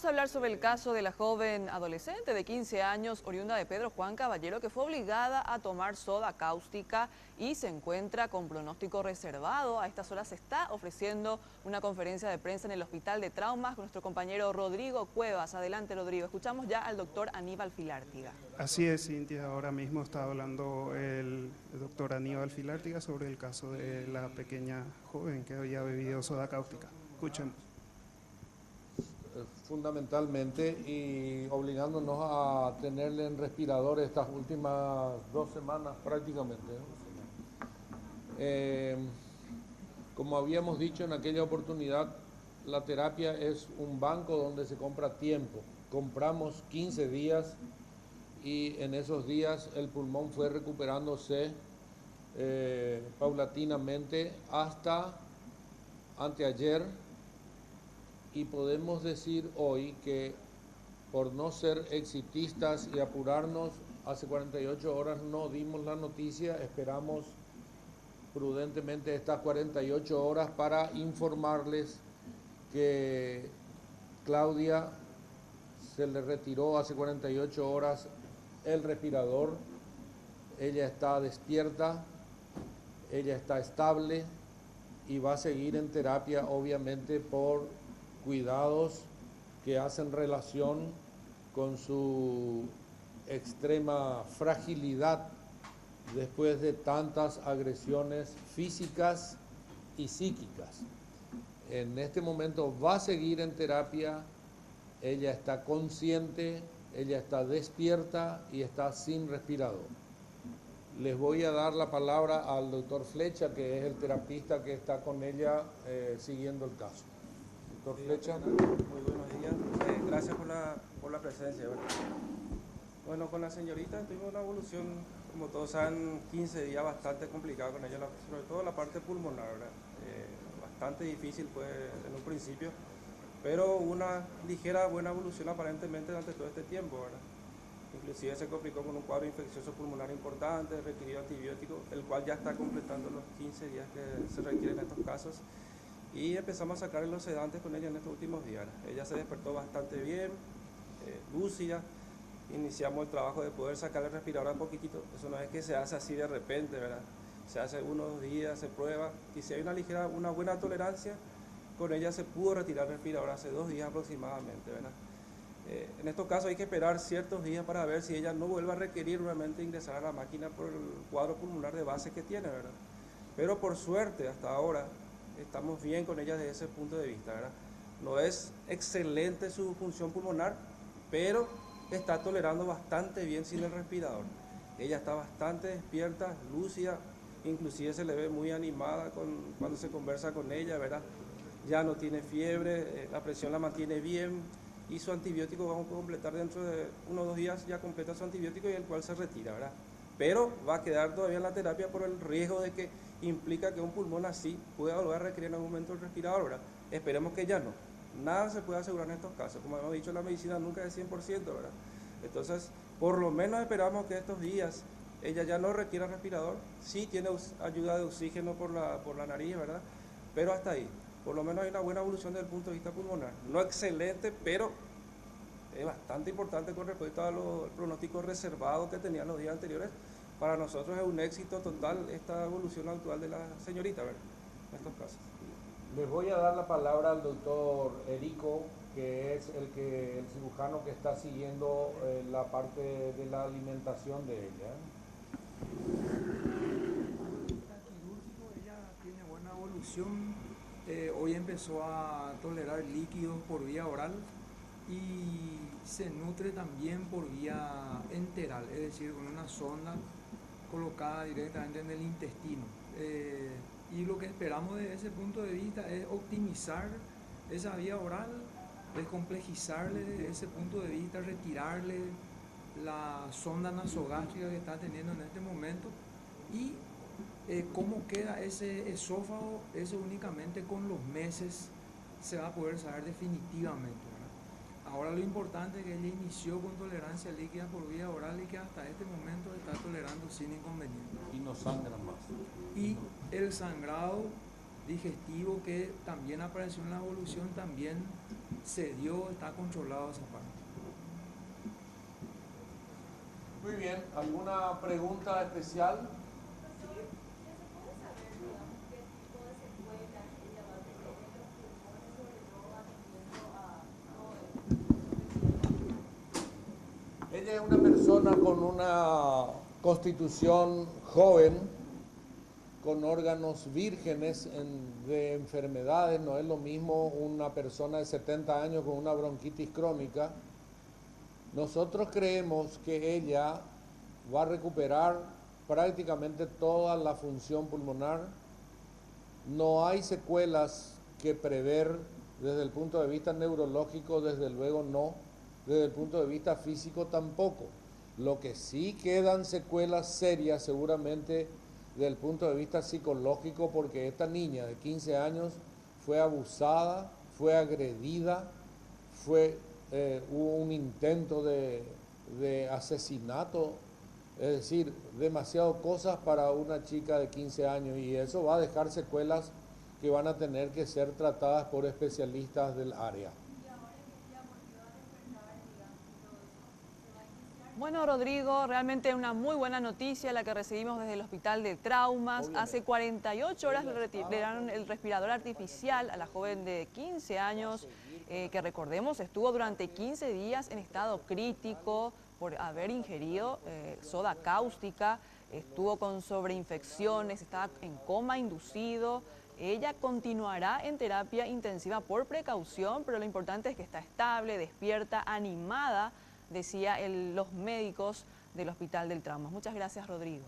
a hablar sobre el caso de la joven adolescente de 15 años, oriunda de Pedro Juan Caballero, que fue obligada a tomar soda cáustica y se encuentra con pronóstico reservado. A estas horas se está ofreciendo una conferencia de prensa en el Hospital de Traumas con nuestro compañero Rodrigo Cuevas. Adelante, Rodrigo. Escuchamos ya al doctor Aníbal Filártiga. Así es, Cintia. Ahora mismo está hablando el doctor Aníbal Filártiga sobre el caso de la pequeña joven que había bebido soda cáustica. Escuchemos. Fundamentalmente y obligándonos a tenerle en respirador estas últimas 2 semanas prácticamente. Como habíamos dicho en aquella oportunidad, la terapia es un banco donde se compra tiempo. Compramos 15 días y en esos días el pulmón fue recuperándose paulatinamente hasta anteayer. Y podemos decir hoy que por no ser exitistas y apurarnos, hace 48 horas no dimos la noticia, esperamos prudentemente estas 48 horas para informarles que Claudia se le retiró hace 48 horas el respirador, ella está despierta, ella está estable y va a seguir en terapia obviamente por cuidados que hacen relación con su extrema fragilidad después de tantas agresiones físicas y psíquicas. En este momento va a seguir en terapia, ella está consciente, ella está despierta y está sin respirador. Les voy a dar la palabra al doctor Flecha, que es el terapista que está con ella siguiendo el caso. Doctor Flecha. Muy buenos días. Gracias por la presencia. Bueno, con la señorita tuvimos una evolución, como todos saben, 15 días bastante complicado con ella, sobre todo la parte pulmonar, ¿verdad? Bastante difícil pues en un principio, pero una ligera buena evolución aparentemente durante todo este tiempo, ¿verdad? Inclusive se complicó con un cuadro infeccioso pulmonar importante, requirió antibiótico, el cual ya está completando los 15 días que se requieren en estos casos. Y empezamos a sacar los sedantes con ella en estos últimos días. Ella se despertó bastante bien, lúcida. Iniciamos el trabajo de poder sacar el respirador un poquitito. Eso no es que se hace así de repente, ¿verdad? Se hace unos días, se prueba. Y si hay una buena tolerancia, con ella se pudo retirar el respirador hace 2 días aproximadamente, ¿verdad? En estos casos hay que esperar ciertos días para ver si ella no vuelve a requerir nuevamente ingresar a la máquina por el cuadro pulmonar de base que tiene, ¿verdad? Pero por suerte, hasta ahora, estamos bien con ella desde ese punto de vista, ¿verdad? No es excelente su función pulmonar, pero está tolerando bastante bien sin el respirador. Ella está bastante despierta, lúcida, inclusive se le ve muy animada cuando se conversa con ella, ¿verdad? Ya no tiene fiebre, la presión la mantiene bien y su antibiótico vamos a completar dentro de 1 o 2 días, ya completa su antibiótico y el cual se retira, ¿verdad? Pero va a quedar todavía en la terapia por el riesgo de que implica que un pulmón así pueda volver a requerir en algún momento el respirador, ¿verdad? Esperemos que ya no. Nada se puede asegurar en estos casos. Como hemos dicho, la medicina nunca es 100%, ¿verdad? Entonces, por lo menos esperamos que estos días ella ya no requiera respirador. Sí tiene ayuda de oxígeno por la nariz, ¿verdad? Pero hasta ahí. Por lo menos hay una buena evolución desde el punto de vista pulmonar. No excelente, pero es bastante importante con respecto a los pronósticos reservados que tenían los días anteriores. Para nosotros es un éxito total esta evolución actual de la señorita, ¿verdad? En estos casos. Les voy a dar la palabra al doctor Erico, que es el cirujano que está siguiendo la parte de la alimentación de ella. Quirúrgico, ella tiene buena evolución. Hoy empezó a tolerar líquidos por vía oral y se nutre también por vía enteral, es decir, con una sonda colocada directamente en el intestino. Y lo que esperamos desde ese punto de vista es optimizar esa vía oral, descomplejizarle desde ese punto de vista, retirarle la sonda nasogástrica que está teniendo en este momento y cómo queda ese esófago, eso únicamente con los meses se va a poder saber definitivamente, ¿verdad? Ahora lo importante es que ella inició con tolerancia líquida por vía oral y que hasta este momento está tolerando sin inconveniente. Y no sangra más. Y el sangrado digestivo que también apareció en la evolución también se dio, está controlado esa parte. Muy bien, ¿alguna pregunta especial? Ella es una persona con una constitución joven, con órganos vírgenes de enfermedades. No es lo mismo una persona de 70 años con una bronquitis crónica. Nosotros creemos que ella va a recuperar prácticamente toda la función pulmonar. No hay secuelas que prever desde el punto de vista neurológico, desde luego no. Desde el punto de vista físico tampoco. Lo que sí quedan secuelas serias seguramente desde el punto de vista psicológico, porque esta niña de 15 años fue abusada, fue agredida, hubo un intento de asesinato, es decir, demasiadas cosas para una chica de 15 años, y eso va a dejar secuelas que van a tener que ser tratadas por especialistas del área. Bueno, Rodrigo, realmente una muy buena noticia la que recibimos desde el Hospital de Traumas. Obviamente. Hace 48 horas le retiraron el respirador artificial a la joven de 15 años, que recordemos estuvo durante 15 días en estado crítico por haber ingerido soda cáustica, estuvo con sobreinfecciones, estaba en coma inducido. Ella continuará en terapia intensiva por precaución, pero lo importante es que está estable, despierta, animada, decía los médicos del Hospital del Traumas. Muchas gracias, Rodrigo.